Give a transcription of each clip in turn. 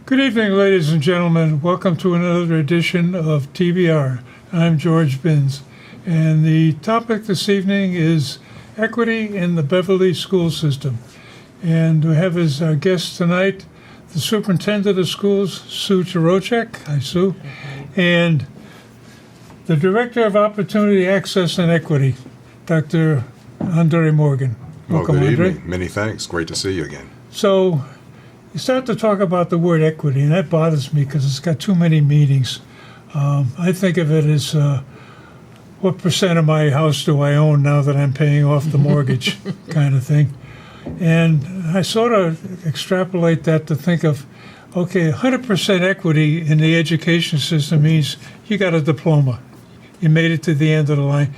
Good evening, ladies and gentlemen. Welcome to another edition of TBR. I'm George Binns, and the topic this evening is equity in the Beverly School System. And we have as our guest tonight the Superintendent of Schools, Sue Charochak. Hi, Sue. And the Director of Opportunity, Access, and Equity, Dr. Andre Morgan. Welcome, good Andre. evening. Many thanks. Great to see you again. So you start to talk about the word equity, and that bothers me because it's got too many meanings. I think of it as what percent of my house do I own now that I'm paying off the mortgage kind of thing. And I sort of extrapolate that to think of, okay, 100% equity in the education system means you got a diploma. You made it to the end of the line.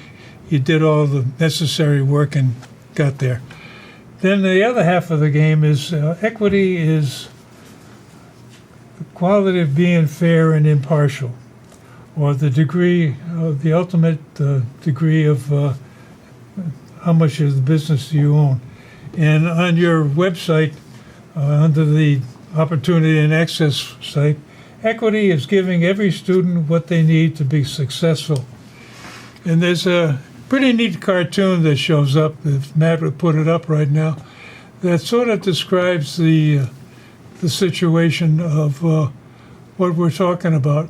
You did all the necessary work and got there. Then the other half of the game is equity is the quality of being fair and impartial, or the degree, the ultimate degree of how much of the business do you own. And on your website, under the Opportunity and Access site, equity is giving every student what they need to be successful. And there's a pretty neat cartoon that shows up, if Matt would put it up right now, that sort of describes the situation of what we're talking about.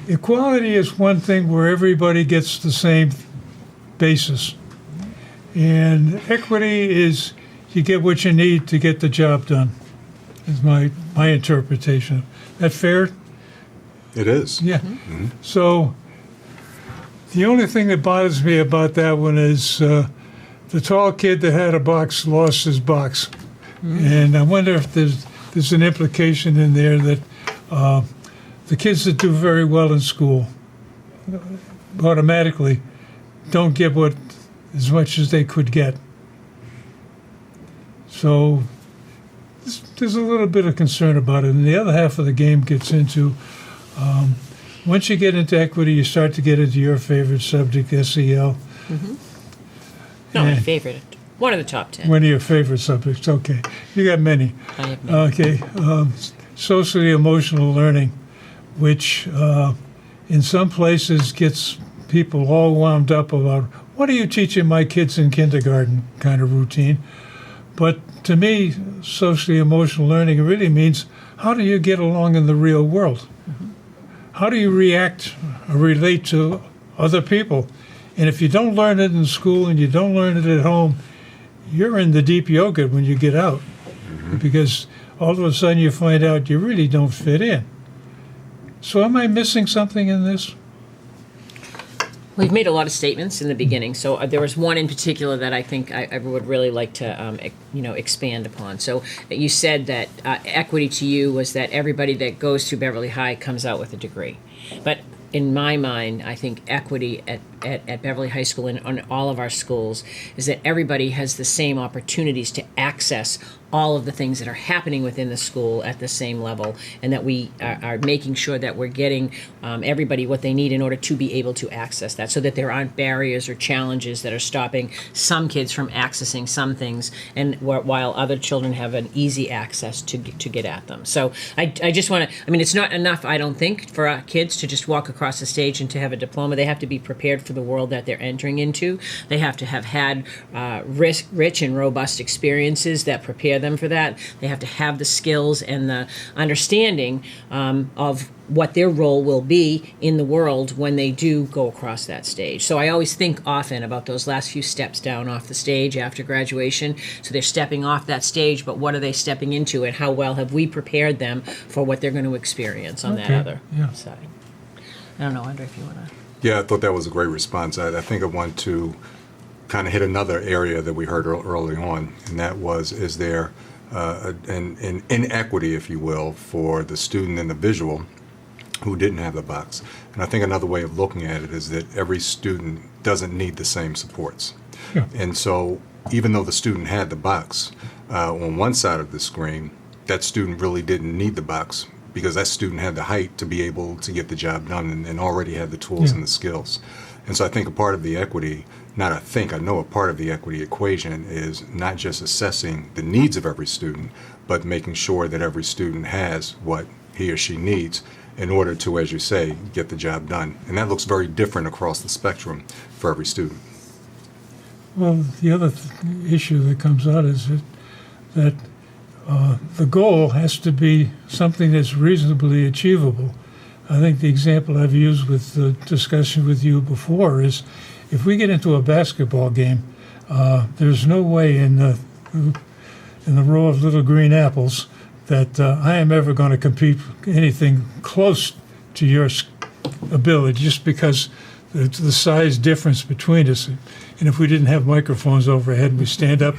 Equality is one thing where everybody gets the same basis. And equity is you get what you need to get the job done, is my interpretation. That fair? It is. Yeah. Mm-hmm. So the only thing that bothers me about that one is the tall kid that had a box lost his box. Mm-hmm. And I wonder if there's an implication in there that the kids that do very well in school automatically don't get as much as they could get. So there's a little bit of concern about it. And the other half of the game gets into once you get into equity, you start to get into your favorite subject, SEL. Mm-hmm. Not my favorite. One of the top 10. One of your favorite subjects. Okay. You got many. I have many. Okay. Socially emotional learning, which in some places gets people all wound up about, what are you teaching my kids in kindergarten kind of routine. But to me, socially emotional learning really means, how do you get along in the real world? Mm-hmm. How do you react or relate to other people? And if you don't learn it in school and you don't learn it at home, you're in the deep yogurt when you get out. Mm-hmm. Because all of a sudden you find out you really don't fit in. So am I missing something in this? We've made a lot of statements in the beginning, so there was one in particular that I think I would really like to, expand upon. So you said that equity to you was that everybody that goes through Beverly High comes out with a degree. But in my mind, I think equity at Beverly High School and on all of our schools is that everybody has the same opportunities to access all of the things that are happening within the school at the same level, and that we are making sure that we're getting everybody what they need in order to be able to access that, so that there aren't barriers or challenges that are stopping some kids from accessing some things, and while other children have an easy access to get at them. So I just want to, it's not enough, I don't think, for our kids to just walk across the stage and to have a diploma. They have to be prepared for the world that they're entering into. They have to have had rich and robust experiences that prepare them for that. They have to have the skills and the understanding of what their role will be in the world when they do go across that stage. So I always think often about those last few steps down off the stage after graduation. So they're stepping off that stage, but what are they stepping into, and how well have we prepared them for what they're going to experience on that other side? I don't know, Andre, if you want to. Yeah, I thought that was a great response. I think I want to kind of hit another area that we heard early on, and that was, is there an inequity, if you will, for the student individual who didn't have the box? And I think another way of looking at it is that every student doesn't need the same supports. Yeah. And so even though the student had the box on one side of the screen, that student really didn't need the box, because that student had the height to be able to get the job done and already had the tools and the skills. And so I think a part of the equity, I know a part of the equity equation is not just assessing the needs of every student, but making sure that every student has what he or she needs in order to, as you say, get the job done. And that looks very different across the spectrum for every student. Well, the other issue that comes out is that the goal has to be something that's reasonably achievable. I think the example I've used with the discussion with you before is if we get into a basketball game, there's no way in the row of little green apples that I am ever going to compete anything close to your ability just because the size difference between us. And if we didn't have microphones overhead and we stand up,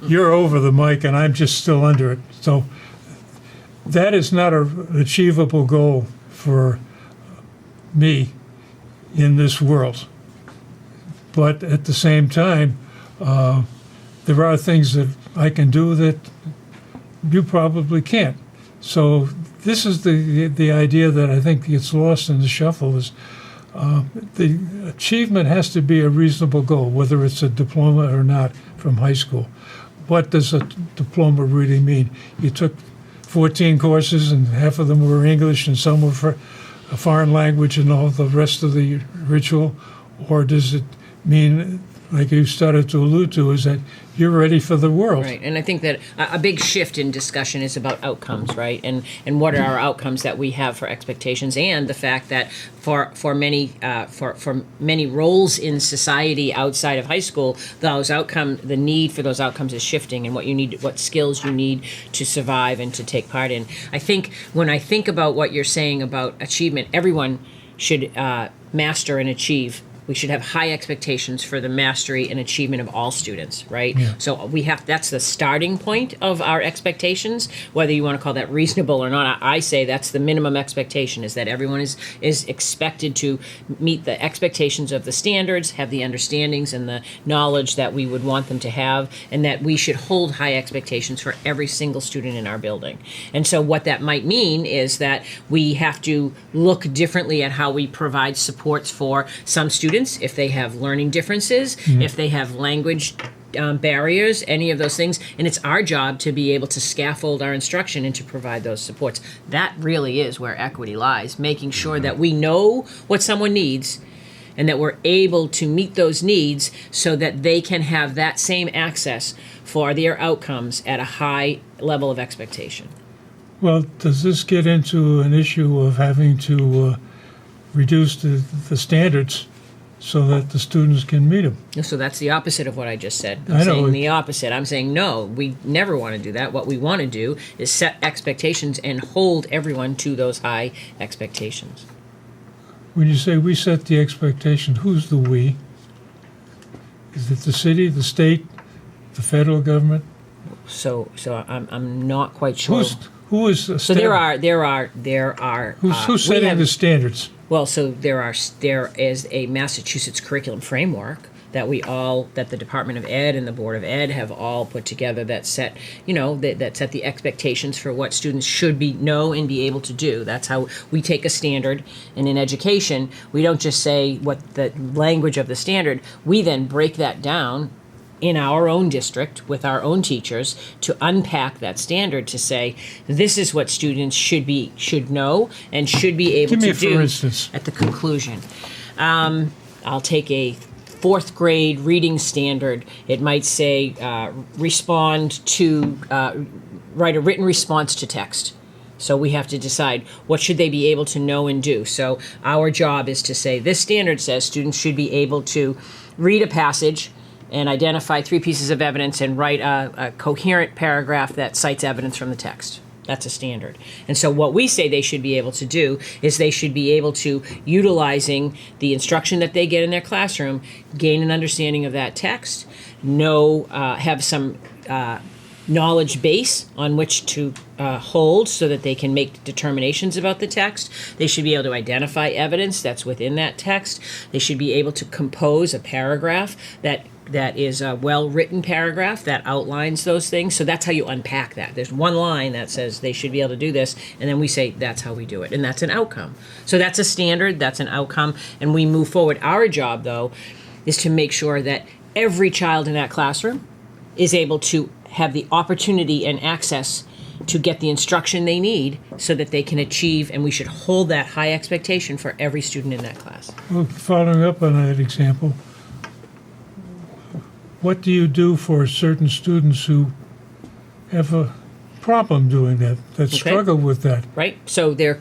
you're over the mic and I'm just still under it. So that is not an achievable goal for me in this world. But at the same time, there are things that I can do that you probably can't. So this is the idea that I think gets lost in the shuffle is the achievement has to be a reasonable goal, whether it's a diploma or not from high school. What does a diploma really mean? You took 14 courses and half of them were English and some were for a foreign language and all the rest of the ritual? Or does it mean, like you started to allude to, is that you're ready for the world? Right, and I think that a big shift in discussion is about outcomes, right? And what are our outcomes that we have for expectations, and the fact that for many roles in society outside of high school, the need for those outcomes is shifting, and what skills you need to survive and to take part in. I think when I think about what you're saying about achievement, everyone should master and achieve. We should have high expectations for the mastery and achievement of all students, right? Yeah. So that's the starting point of our expectations, whether you want to call that reasonable or not. I say that's the minimum expectation, is that everyone is expected to meet the expectations of the standards, have the understandings and the knowledge that we would want them to have, and that we should hold high expectations for every single student in our building. And so what that might mean is that we have to look differently at how we provide supports for some students, if they have learning differences, if they have language barriers, any of those things. And it's our job to be able to scaffold our instruction and to provide those supports. That really is where equity lies, making sure that we know what someone needs and that we're able to meet those needs so that they can have that same access for their outcomes at a high level of expectation. Well, does this get into an issue of having to reduce the standards so that the students can meet them? So that's the opposite of what I just said. I know. Saying the opposite. I'm saying no, we never want to do that. What we want to do is set expectations and hold everyone to those high expectations. When you say we set the expectation, who's the we? Is it the city, the state, the federal government? So I'm not quite sure. Who is So there are. Who's setting the standards? Well, so there is a Massachusetts curriculum framework that the Department of Ed and the Board of Ed have all put together that set the expectations for what students should know and be able to do. That's how we take a standard, and in education, we don't just say what the language of the standard. We then break that down in our own district with our own teachers to unpack that standard to say this is what students should know and should be able to do. For instance. At the conclusion. I'll take a fourth grade reading standard. It might say write a written response to text. So we have to decide what should they be able to know and do. So our job is to say this standard says students should be able to read a passage and identify 3 pieces of evidence and write a coherent paragraph that cites evidence from the text. That's a standard. And so what we say they should be able to do is they should be able to, utilizing the instruction that they get in their classroom, gain an understanding of that text, have some knowledge base on which to hold so that they can make determinations about the text. They should be able to identify evidence that's within that text. They should be able to compose a paragraph that that is a well-written paragraph that outlines those things. So that's how you unpack that. There's one line that says they should be able to do this, and then we say that's how we do it, and that's an outcome. So that's a standard, that's an outcome, and we move forward. Our job, though, is to make sure that every child in that classroom is able to have the opportunity and access to get the instruction they need so that they can achieve, and we should hold that high expectation for every student in that class. Well, following up on that example, what do you do for certain students who have a problem doing that struggle with that? Right? So there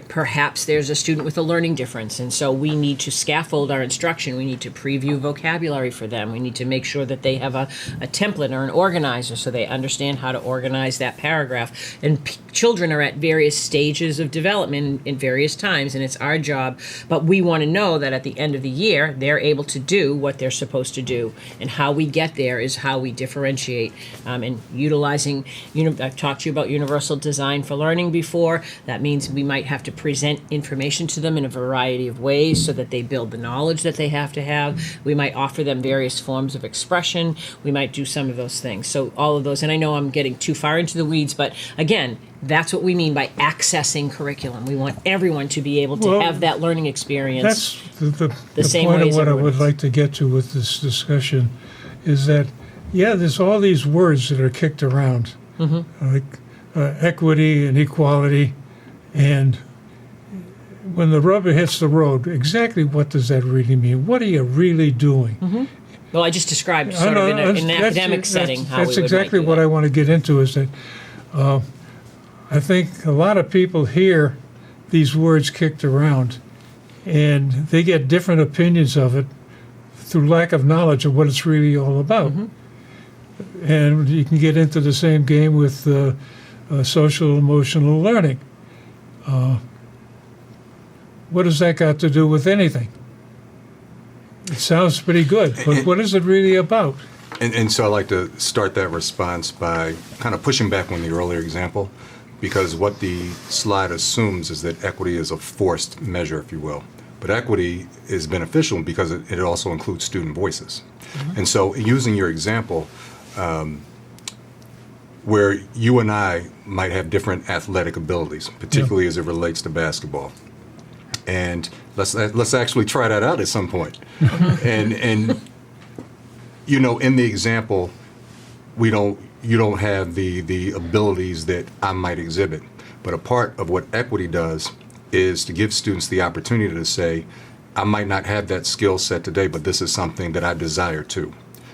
perhaps there's a student with a learning difference, and so we need to scaffold our instruction. We need to preview vocabulary for them. We need to make sure that they have a template or an organizer so they understand how to organize that paragraph. And children are at various stages of development in various times, and it's our job, but we want to know that at the end of the year they're able to do what they're supposed to do, and how we get there is how we differentiate, and utilizing. I've talked to you about universal design for learning before. That means we might have to present information to them in a variety of ways so that they build the knowledge that they have to have. We might offer them various forms of expression. We might do some of those things. So all of those, and I know I'm getting too far into the weeds, but again, that's what we mean by accessing curriculum. We want everyone to be able to have that learning experience. That's the same point way of as what I everyone would else. like to get to with this discussion is that, there's all these words that are kicked around, like equity and equality, and when the rubber hits the road, exactly what does that really mean? What are you really doing? Well, I just described sort of in an academic setting how we would That's exactly might do what that. I want to get into, is that I think a lot of people hear these words kicked around, and they get different opinions of it through lack of knowledge of what it's really all about. And you can get into the same game with social emotional learning. What has that got to do with anything? It sounds pretty good, but what is it really about? And so I'd like to start that response by kind of pushing back on the earlier example, because what the slide assumes is that equity is a forced measure, if you will. But equity is beneficial because it also includes student voices. And so using your example, where you and I might have different athletic abilities, particularly as it relates to basketball. And let's actually try that out at some point. And you know, in the example, you don't have the abilities that I might exhibit. But a part of what equity does is to give students the opportunity to say, I might not have that skill set today, but this is something that I desire to.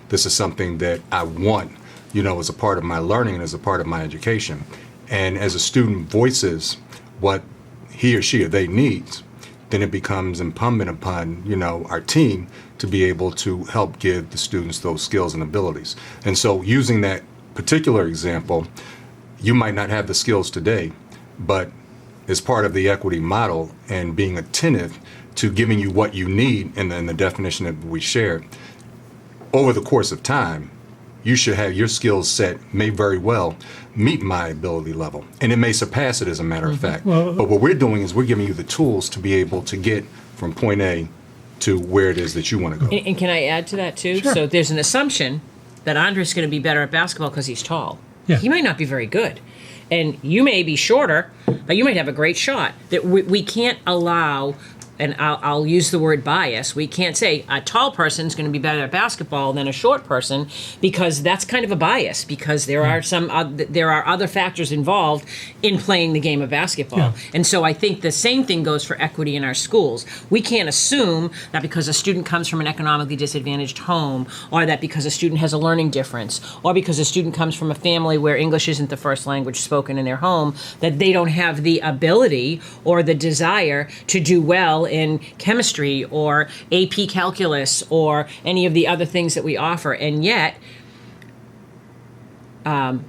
This is something that I want, as a part of my learning and as a part of my education. And as a student voices what he or she or they needs, then it becomes incumbent upon, our team to be able to help give the students those skills and abilities. And so using that particular example, you might not have the skills today, but as part of the equity model and being attentive to giving you what you need in the definition that we shared, over the course of time, you should have your skills set may very well meet my ability level. And it may surpass it, as a matter of fact. Well, but what we're doing is we're giving you the tools to be able to get from point A to where it is that you want to go. And can I add to that too? Sure. So there's an assumption that Andre's going to be better at basketball because he's tall. Yeah. He might not be very good. And you may be shorter, but you might have a great shot. That we can't allow, and I'll use the word bias, we can't say a tall person's going to be better at basketball than a short person, because that's kind of a bias, because there are there are other factors involved in playing the game of basketball. Yeah. And so I think the same thing goes for equity in our schools. We can't assume that because a student comes from an economically disadvantaged home, or that because a student has a learning difference, or because a student comes from a family where English isn't the first language spoken in their home, that they don't have the ability or the desire to do well in chemistry or AP calculus or any of the other things that we offer. And yet,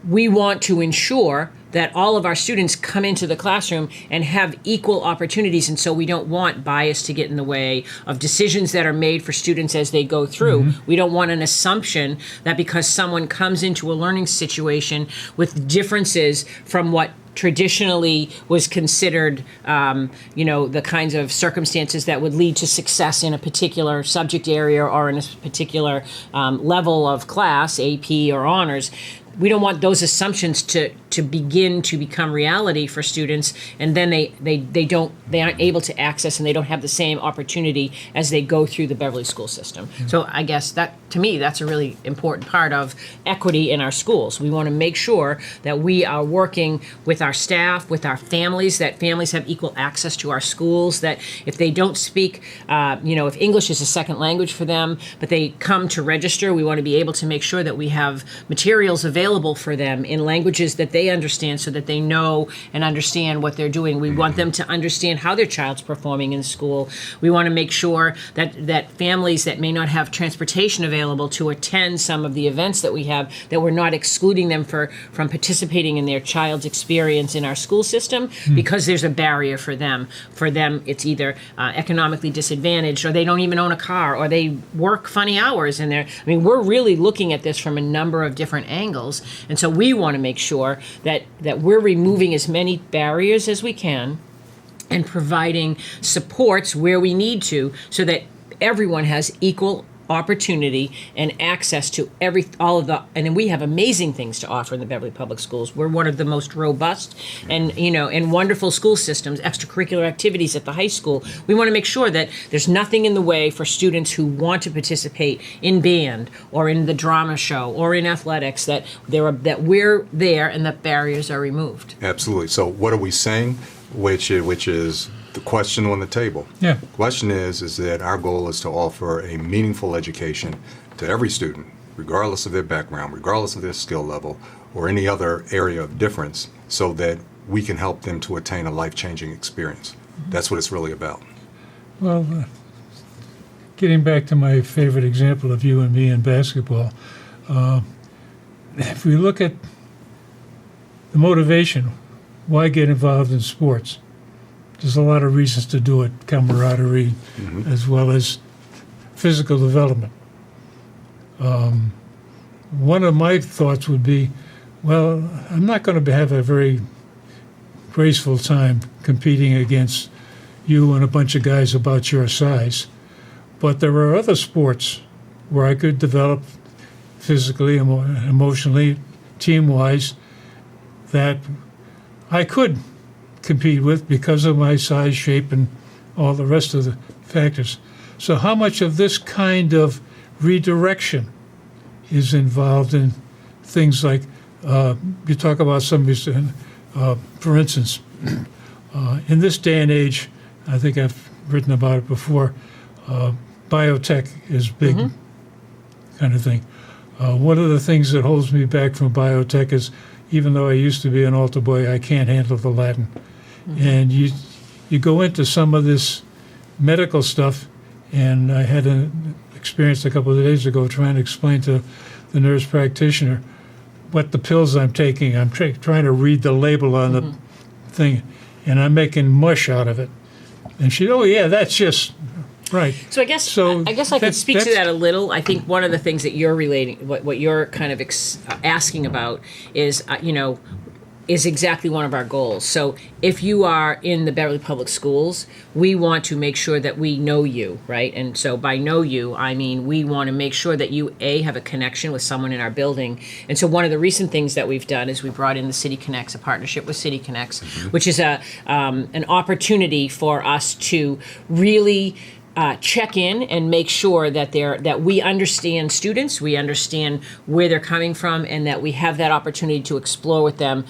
we want to ensure that all of our students come into the classroom and have equal opportunities, and so we don't want bias to get in the way of decisions that are made for students as they go through. We don't want an assumption that because someone comes into a learning situation with differences from what traditionally was considered, the kinds of circumstances that would lead to success in a particular subject area or in a particular level of class, AP or honors. We don't want those assumptions to begin to become reality for students, and then they aren't able to access and they don't have the same opportunity as they go through the Beverly school system. So I guess that, to me, that's a really important part of equity in our schools. We want to make sure that we are working with our staff, with our families, that families have equal access to our schools, that if they don't speak, if English is a second language for them, but they come to register, we want to be able to make sure that we have materials available for them in languages that they understand so that they know and understand what they're doing. We want them to understand how their child's performing in school. We want to make sure that families that may not have transportation available to attend some of the events that we have, that we're not excluding them from participating in their child's experience in our school system because there's a barrier for them. For them, it's either economically disadvantaged, or they don't even own a car, or they work funny hours in there. I mean, we're really looking at this from a number of different angles, and so we want to make sure that we're removing as many barriers as we can and providing supports where we need to, so that everyone has equal opportunity and access to all of the, and then we have amazing things to offer in the Beverly Public Schools. We're one of the most robust and wonderful school systems, extracurricular activities at the high school. We want to make sure that there's nothing in the way for students who want to participate in band or in the drama show or in athletics, that we're there and that barriers are removed. Absolutely. So what are we saying? Which is the question on the table. Yeah. The question is that our goal is to offer a meaningful education to every student, regardless of their background, regardless of their skill level, or any other area of difference, so that we can help them to attain a life-changing experience. That's what it's really about. Well, getting back to my favorite example of you and me in basketball, if we look at the motivation, why get involved in sports? There's a lot of reasons to do it, camaraderie, as well as physical development. One of my thoughts would be, well, I'm not going to have a very graceful time competing against you and a bunch of guys about your size, but there are other sports where I could develop physically, emotionally, team-wise, that I could compete with because of my size, shape, and all the rest of the factors. So how much of this kind of redirection is involved in things like, you talk about some of these, for instance, in this day and age, I think I've written about it before, biotech is big kind of thing. One of the things that holds me back from biotech is, even though I used to be an altar boy, I can't handle the Latin. And you go into some of this medical stuff, and I had an experience a couple of days ago trying to explain to the nurse practitioner what the pills I'm taking. I'm trying to read the label on the thing, and I'm making mush out of it. And she, oh yeah, that's just right. So I guess I could speak to that a little. I think one of the things that you're relating, what you're kind of asking about is, is exactly one of our goals. So if you are in the Beverly Public Schools, we want to make sure that we know you, right? And so by know you, I mean we want to make sure that you, have a connection with someone in our building. And so one of the recent things that we've done is we brought in the City Connects, a partnership with City Connects, which is an opportunity for us to really check in and make sure that we understand students, we understand where they're coming from, and that we have that opportunity to explore with them.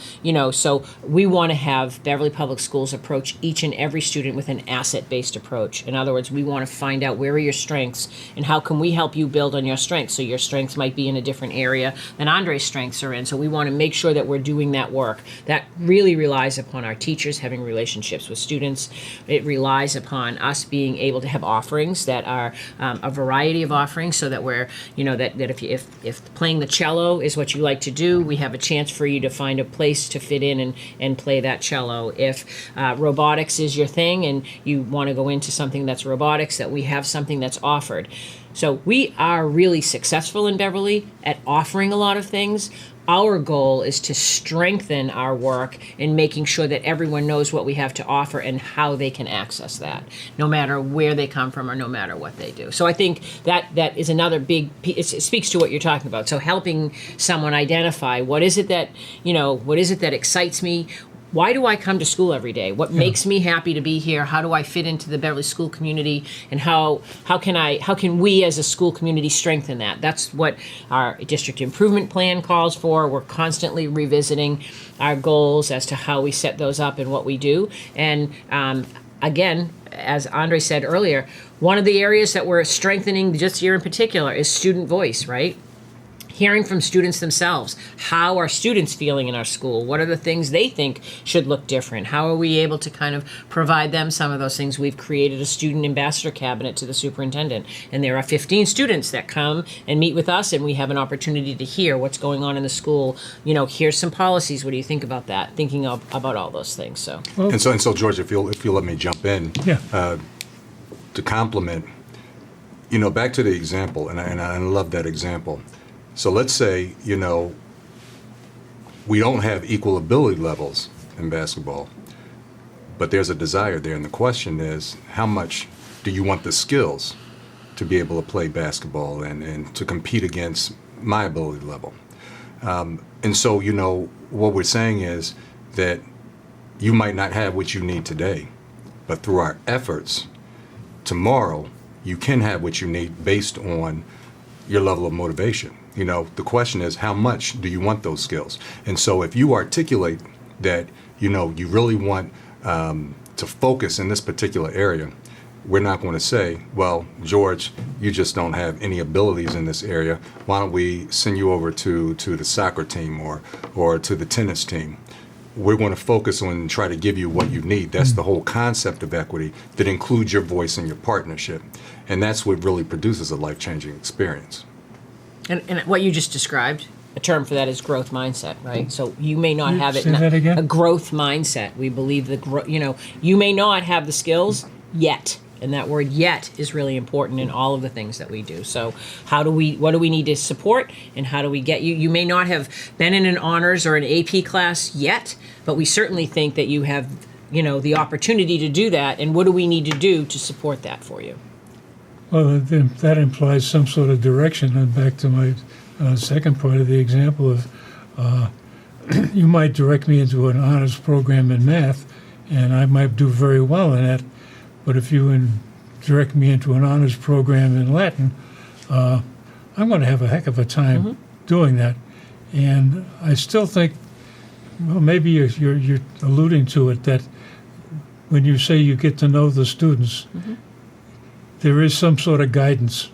So we want to have Beverly Public Schools approach each and every student with an asset-based approach. In other words, we want to find out where are your strengths and how can we help you build on your strengths. So your strengths might be in a different area than Andre's strengths are in. So we want to make sure that we're doing that work. That really relies upon our teachers having relationships with students. It relies upon us being able to have offerings that are a variety of offerings, so that we're, that if playing the cello is what you like to do, we have a chance for you to find a place to fit in and play that cello. If robotics is your thing and you want to go into something that's robotics, that we have something that's offered. So we are really successful in Beverly at offering a lot of things. Our goal is to strengthen our work in making sure that everyone knows what we have to offer and how they can access that, no matter where they come from or no matter what they do. So I think that is another big piece. It speaks to what you're talking about. So helping someone identify what is it that excites me. Why do I come to school every day? What makes me happy to be here? How do I fit into the Beverly school community? And how can we as a school community strengthen that? That's what our district improvement plan calls for. We're constantly revisiting our goals as to how we set those up and what we do. And again, as Andre said earlier, one of the areas that we're strengthening this year in particular is student voice, right? Hearing from students themselves. How are students feeling in our school? What are the things they think should look different? How are we able to kind of provide them some of those things? We've created a student ambassador cabinet to the superintendent, and there are 15 students that come and meet with us, and we have an opportunity to hear what's going on in the school. Here's some policies. What do you think about that? Thinking about all those things. So, And so, George, if you'll let me jump in, to compliment, back to the example, and I love that example. So let's say, we don't have equal ability levels in basketball, but there's a desire there. And the question is, how much do you want the skills to be able to play basketball and to compete against my ability level? And so, what we're saying is that you might not have what you need today, but through our efforts, tomorrow you can have what you need based on your level of motivation. The question is, how much do you want those skills? And so if you articulate that, you really want to focus in this particular area, we're not going to say, well, George, you just don't have any abilities in this area. Why don't we send you over to the soccer team or to the tennis team? We're going to focus on and try to give you what you need. That's the whole concept of equity that includes your voice and your partnership. And that's what really produces a life-changing experience. And what you just described, a term for that is growth mindset, right? So you may not have it. Say that again? A growth mindset. We believe you may not have the skills yet. And that word "yet" is really important in all of the things that we do. So what do we need to support, and how do we get you? You may not have been in an honors or an AP class yet, but we certainly think that you have, the opportunity to do that. And what do we need to do to support that for you? Well, that implies some sort of direction. And back to my second part of the example of you might direct me into an honors program in math, and I might do very well in that. But if you direct me into an honors program in Latin, I'm going to have a heck of a time doing that. And I still think, well, maybe you're alluding to it, that when you say you get to know the students, there is some sort of guidance.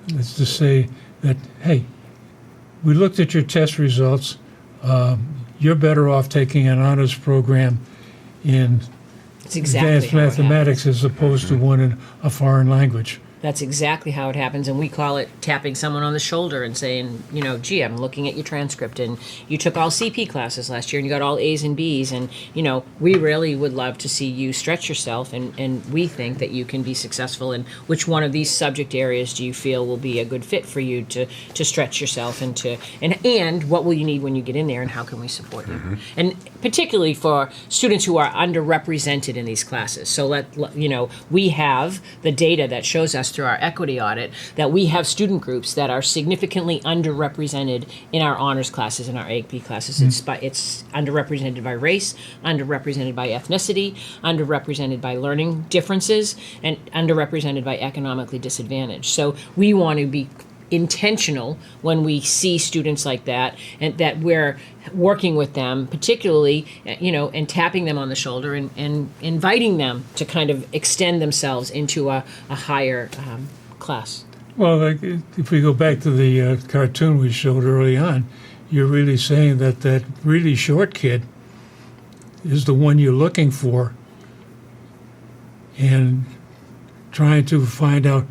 It's to say that, hey, we looked at your test results. You're better off taking an honors program in It's exactly advanced how it mathematics as opposed to one in a foreign language. That's exactly how it happens, and we call it tapping someone on the shoulder and saying, gee, I'm looking at your transcript, and you took all CP classes last year, and you got all A's and B's, and, we really would love to see you stretch yourself, and we think that you can be successful in which one of these subject areas do you feel will be a good fit for you to stretch yourself and what will you need when you get in there, and how can we support you? And particularly for students who are underrepresented in these classes. So we have the data that shows us through our equity audit that we have student groups that are significantly underrepresented in our honors classes and our AP classes. It's underrepresented by race, underrepresented by ethnicity, underrepresented by learning differences, and underrepresented by economically disadvantaged. So we want to be intentional when we see students like that, and that we're working with them, particularly, and tapping them on the shoulder and inviting them to kind of extend themselves into a higher class. Well, if we go back to the cartoon we showed early on, you're really saying that really short kid is the one you're looking for, and trying to find out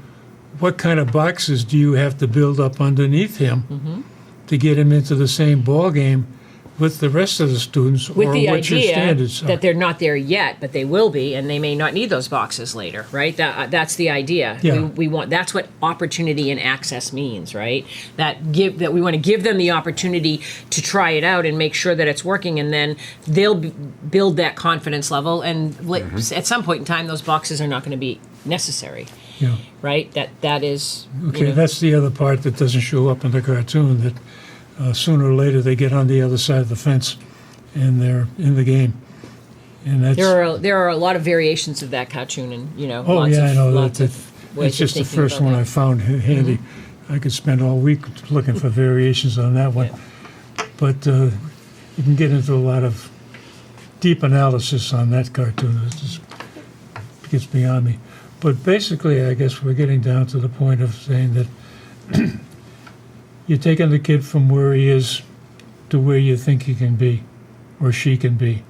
what kind of boxes do you have to build up underneath him to get him into the same ball game with the rest of the students, with or the what your idea standards are. that they're not there yet, but they will be, and they may not need those boxes later, right? That's the idea. Yeah. We want, that's what opportunity and access means, right? That we want to give them the opportunity to try it out and make sure that it's working, and then they'll build that confidence level. And at some point in time, those boxes are not going to be necessary, Yeah. right? That is Okay, that's the other part that doesn't show up in the cartoon, that sooner or later they get on the other side of the fence and they're in the game. And that's, there are a lot of variations of that cartoon, and oh lots yeah, of, I know, lots that, of ways it's just of the thinking first about one that. I found handy. I could spend all week looking for variations on that one. Yeah. But you can get into a lot of deep analysis on that cartoon. It just gets beyond me. But basically, I guess we're getting down to the point of saying that you're taking the kid from where he is to where you think he can be or she can be.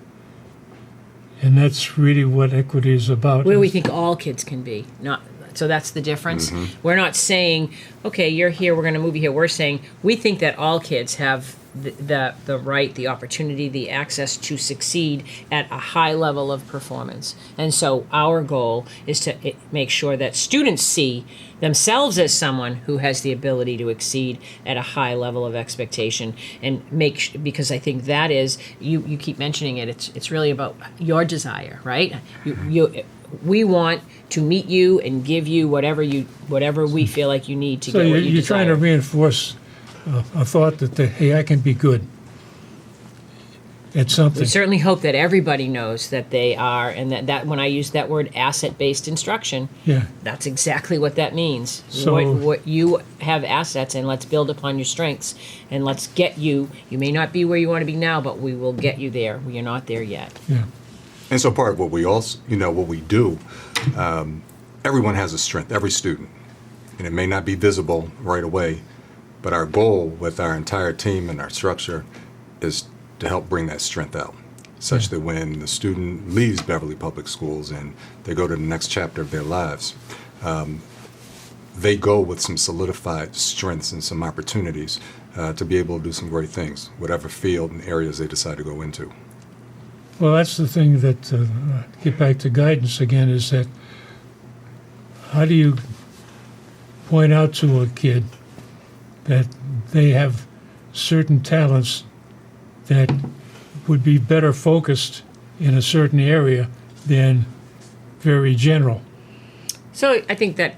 And that's really what equity is about. Where we think all kids can be, not. So that's the difference. We're not saying, okay, you're here, we're going to move you here. We're saying we think that all kids have the right, the opportunity, the access to succeed at a high level of performance. And so our goal is to make sure that students see themselves as someone who has the ability to exceed at a high level of expectation, and because I think that is, you keep mentioning it, it's really about your desire, right? We want to meet you and give you whatever we feel like you need to So get what you you're trying to desire. reinforce a thought that, hey, I can be good at something. We certainly hope that everybody knows that they are, and that when I use that word asset-based instruction, Yeah. that's exactly what that means. So- What you have assets, and let's build upon your strengths, and let's get you. You may not be where you want to be now, but we will get you there. You're not there yet. Yeah. And so part of what we also, what we do, everyone has a strength, every student. And it may not be visible right away, but our goal with our entire team and our structure is to help bring that strength out, such that when the student leaves Beverly Public Schools and they go to the next chapter of their lives, they go with some solidified strengths and some opportunities to be able to do some great things, whatever field and areas they decide to go into. Well, that's the thing that, get back to guidance again, is that how do you point out to a kid that they have certain talents that would be better focused in a certain area than very general? So I think that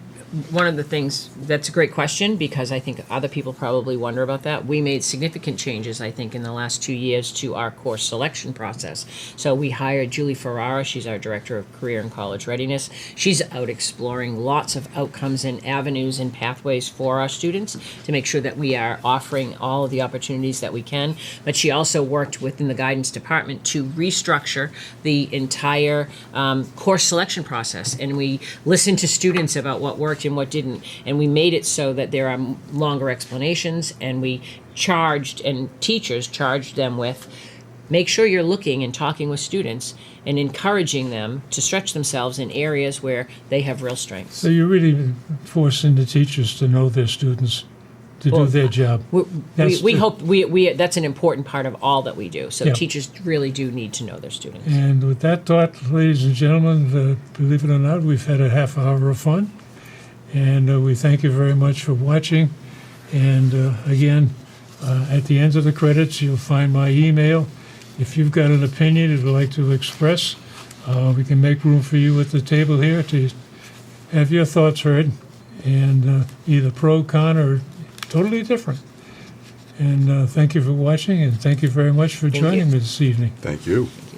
one of the things, that's a great question, because I think other people probably wonder about that. We made significant changes, I think, in the last 2 years to our course selection process. So we hired Julie Ferrara. She's our Director of Career and College Readiness. She's out exploring lots of outcomes and avenues and pathways for our students to make sure that we are offering all of the opportunities that we can. But she also worked within the guidance department to restructure the entire course selection process. And we listened to students about what worked and what didn't, and we made it so that there are longer explanations, and we teachers charged them with, make sure you're looking and talking with students and encouraging them to stretch themselves in areas where they have real strengths. So you're really forcing the teachers to know their students, to do their job. That's We the- hope that's an important part of all that we do. So Yeah. teachers really do need to know their students. And with that thought, ladies and gentlemen, believe it or not, we've had a half hour of fun. And we thank you very much for watching. And again, at the end of the credits, you'll find my email. If you've got an opinion you'd like to express, we can make room for you at the table here to have your thoughts heard, and either pro, con, or totally different. And thank you for watching, and thank you very much for Thank joining you. me this evening. Thank you. Thank you.